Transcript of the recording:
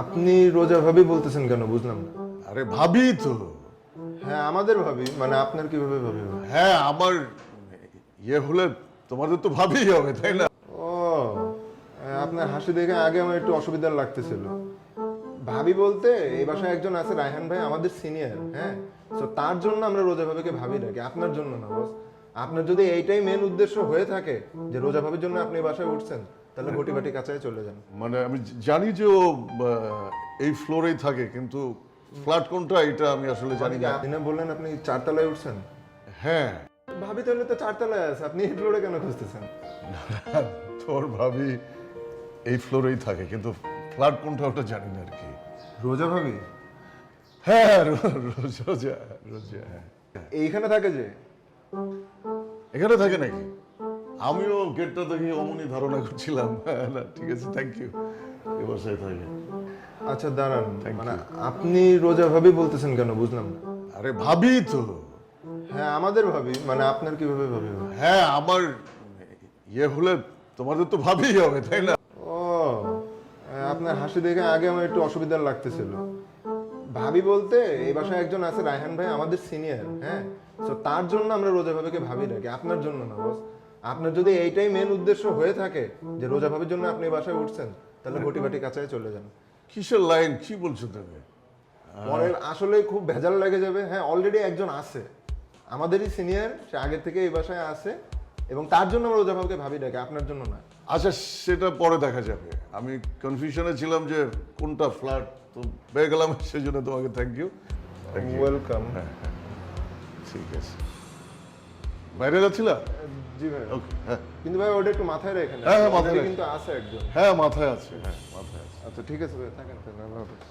আপনি রোজা ভাবি বলতেছেন কেন বুঝলাম না। আরে ভাবি তো। হ্যাঁ আমাদের ভাবি, মানে আপনার কিভাবে ভাবি হবে? হ্যাঁ আমার ইয়ে হলে তোমাদের তো ভাবিই হবে তাই না? ও আপনার হাসি দেখে আগে আমার একটু অসুবিধা লাগতেছিল। ভাবি বলতে এই বাসায় একজন আছে রায়হান ভাই, আমাদের সিনিয়র। হ্যাঁ, তো তার জন্য আমরা রোজা ভাবিকে ভাবি রাখি, আপনার জন্য না বস। আপনার যদি এইটাই মেন উদ্দেশ্য হয়ে থাকে যে রোজা ভাবির জন্য আপনি এই বাসায় উঠছেন, তাহলে ঘটি বাটি কাছায় চলে যান। মানে আমি জানি যে ও এই ফ্লোরেই থাকে, কিন্তু ফ্ল্যাট কোনটা এটা আমি আসলে জানি না। আপনি না বললেন আপনি চারতলায় উঠছেন? হ্যাঁ ভাবি তাহলে তো চারতলায় আছে, আপনি এই ফ্লোরে কেন খুঁজতেছেন? তোর ভাবি এই ফ্লোরেই থাকে, কিন্তু ফ্ল্যাট কোনটা ওটা জানি না আর কি। রোজা ভাবি হ্যাঁ রোজা রোজা রোজা হ্যাঁ। এইখানে থাকে যে? এখানে থাকে নাকি? আমিও গেটটা দেখি অমনি ধারণা করছিলাম। না ঠিক আছে, থ্যাংক ইউ। এ বাসায় থাকে। আচ্ছা দাঁড়ান, Thank মানে you. আপনি রোজা ভাবি বলতেছেন কেন বুঝলাম না। আরে ভাবি তো। হ্যাঁ আমাদের ভাবি, মানে আপনার কিভাবে ভাবি হবে? হ্যাঁ আমার ইয়ে হলে তোমাদের তো ভাবিই হবে তাই না? ও আপনার হাসি দেখে আগে আমার একটু অসুবিধা লাগতেছিল। ভাবি বলতে এই বাসায় একজন আছে রায়হান ভাই, আমাদের সিনিয়র। হ্যাঁ, তো তার জন্য আমরা রোজা ভাবিকে ভাবি রাখি, আপনার জন্য না বস। আপনার যদি এইটাই মেন উদ্দেশ্য হয়ে থাকে যে রোজা ভাবির জন্য আপনি এই বাসায় উঠছেন, তাহলে ঘটি বাটি কাছায় চলে যান। কিসের লাইন, কি বলছো তুমি? পরে আসলে খুব ভেজাল লেগে যাবে। হ্যাঁ অলরেডি একজন আছে আমাদেরই সিনিয়র, সে আগে থেকে এই বাসায় আছে, এবং তার জন্য আমরা রোজা ভাবিকে ভাবি রাখি, আপনার জন্য না। আচ্ছা সেটা পরে দেখা যাবে। আমি কনফিউশনে ছিলাম যে কোনটা ফ্ল্যাট, তো পেয়ে গেলাম, সেই জন্য তোমাকে থ্যাংক ইউ। ওয়েলকাম। ঠিক আছে, বাইরে যাচ্ছিলা? জি ভাই। ওকে হ্যাঁ কিন্তু ভাই ওটা একটু মাথায় রেখেন, হ্যাঁ, হ্যাঁ, মাথায় already রাখি। কিন্তু আছে একজন। হ্যাঁ মাথায় আছে, হ্যাঁ মাথায় আছে। আচ্ছা ঠিক আছে ভাই, থাকেন তাহলে, আল্লাহ হাফেজ।